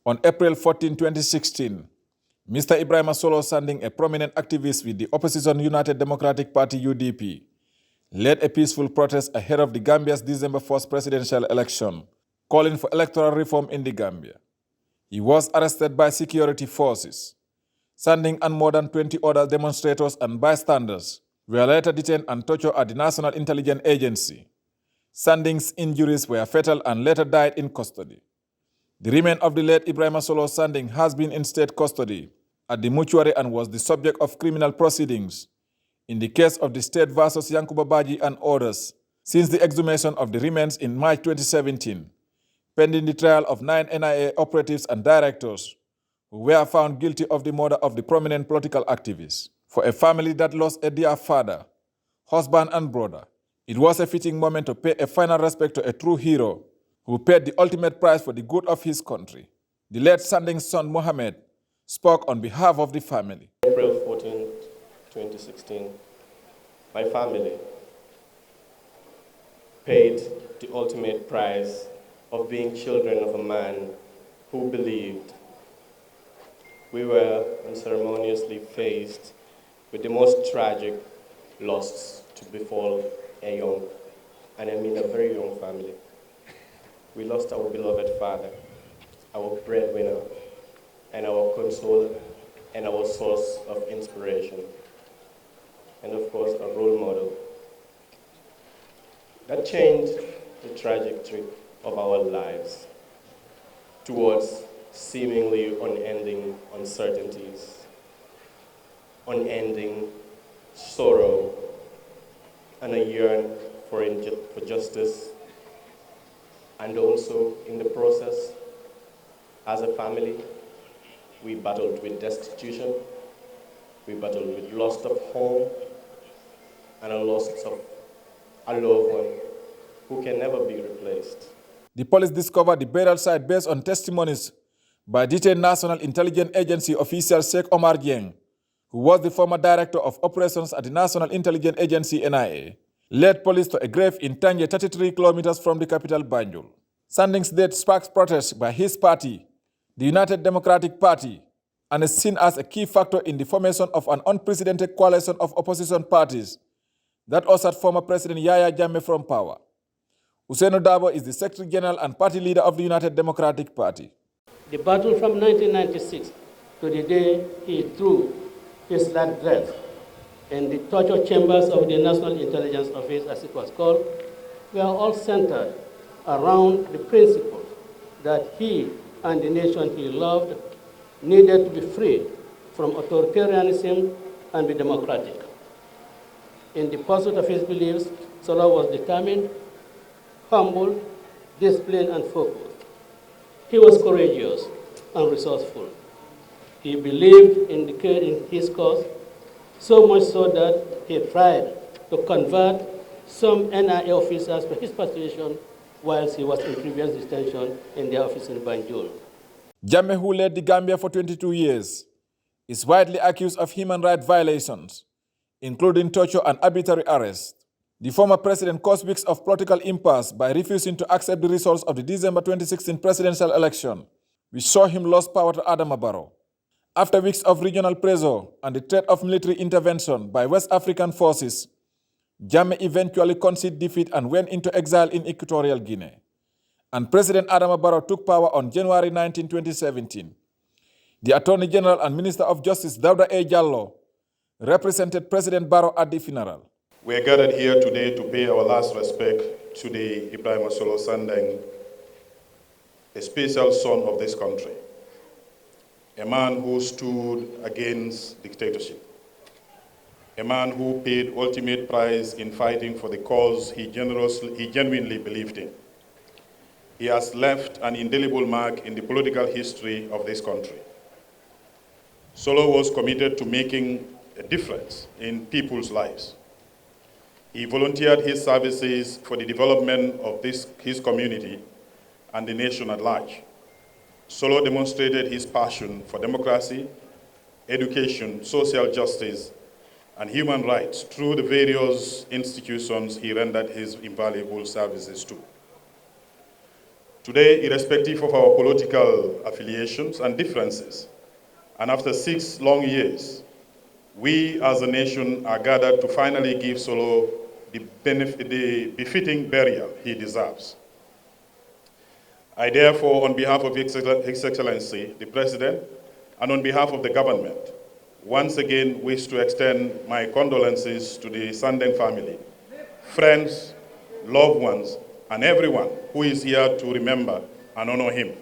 On April 14, 2016, Mr. Ebrima Sandeng, a prominent activist with the opposition United Democratic Party UDP, led a peaceful protest ahead of the Gambia's December 1st presidential election, calling for electoral reform in the Gambia. He was arrested by security forces. Sandeng and more than 20 other demonstrators and bystanders were later detained and tortured at the National Intelligence Agency. Sandeng's injuries were fatal and later died in custody. The remains of the late Ebrima Sandeng has been in state custody at the mortuary and was the subject of criminal proceedings in the case of the state versus Yankuba Baji and others since the exhumation of the remains in March 2017, pending the trial of 9 NIA operatives and directors who were found guilty of the murder of the prominent political activists. For a family that lost a dear father, husband and brother, it was a fitting moment to pay a final respect to a true hero who paid the ultimate price for the good of his country. The late Sandeng's son Mohammed spoke on behalf of the family. April 14, 2016, my family paid the ultimate price of being children of a man who believed. We were unceremoniously faced with the most tragic loss to befall a young, and I mean a very young family. We lost our beloved father, our breadwinner, and our consoler, and our source of inspiration, and of course, a role model. That changed the trajectory of our lives towards seemingly unending uncertainties, unending sorrow, and a yearn for justice. And also, in the process, as a family, we battled with destitution, we battled with loss of home, and a loss of a loved one who can never be replaced. The police discovered the burial site based on testimonies by detained National Intelligence Agency official Sheikh Omar Dieng, who was the former director of operations at the National Intelligence Agency NIA, led police to a grave in Tanje, 33 kilometers from the capital Banjul. Sandeng's death sparks protests by his party, the United Democratic Party, and is seen as a key factor in the formation of an unprecedented coalition of opposition parties that ushered former President Yahya Jammeh from power. Ousainou Darboe is the Secretary General and party leader of the United Democratic Party. The battle from 1996 to the day he drew his last breath in the torture chambers of the National Intelligence Office, as it was called, were all centered around the principle that he and the nation he loved needed to be free from authoritarianism and be democratic. In the pursuit of his beliefs, Solo was determined, humble, disciplined, and focused. He was courageous and resourceful. He believed in his cause, so much so that he tried to convert some NIA officers to his persuasion whilst he was in previous detention in the office in Banjul. Jammeh, who led the Gambia for 22 years, is widely accused of human rights violations, including torture and arbitrary arrest. The former president caused weeks of political impasse by refusing to accept the results of the December 2016 presidential election, which saw him lose power to Adama Barrow. After weeks of regional pressure and the threat of military intervention by West African forces, Jammeh eventually conceded defeat and went into exile in Equatorial Guinea. And President Adama Barrow took power on January 19, 2017. The Attorney General and Minister of Justice Dauda A. Jallow represented President Barrow at the funeral. We are gathered here today to pay our last respect to the Ebrima Sandeng, a special son of this country, a man who stood against dictatorship, a man who paid ultimate price in fighting for the cause he genuinely believed in. He has left an indelible mark in the political history of this country. Solo was committed to making a difference in people's lives. He volunteered his services for the development of his community and the nation at large. Solo demonstrated his passion for democracy, education, social justice, and human rights through the various institutions he rendered his invaluable services to. Today, irrespective of our political affiliations and differences, and after 6 long years, we as a nation are gathered to finally give Solo the befitting burial he deserves. I therefore, on behalf of His Excellency, the President, and on behalf of the government, once again wish to extend my condolences to the Sandeng family, friends, loved ones, and everyone who is here to remember and honor him.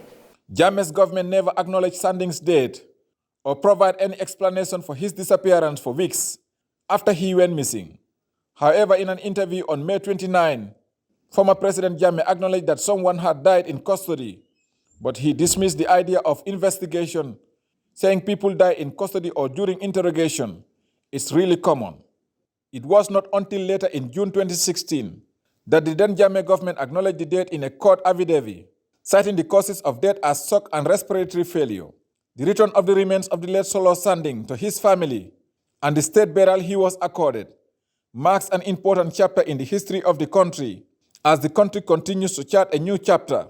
Jammeh's government never acknowledged Sandeng's death or provide any explanation for his disappearance for weeks after he went missing. However, in an interview on May 29, former President Jammeh acknowledged that someone had died in custody, but he dismissed the idea of investigation, saying people die in custody or during interrogation is really common. It was not until later in June 2016 that the then Jammeh government acknowledged the death in a court affidavit, citing the causes of death as shock and respiratory failure. The return of the remains of the late Solo Sandeng to his family and the state burial he was accorded marks an important chapter in the history of the country as the country continues to chart a new chapter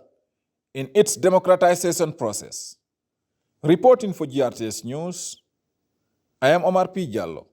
in its democratization process. Reporting for GRTS News, I am Omar P. Jallo.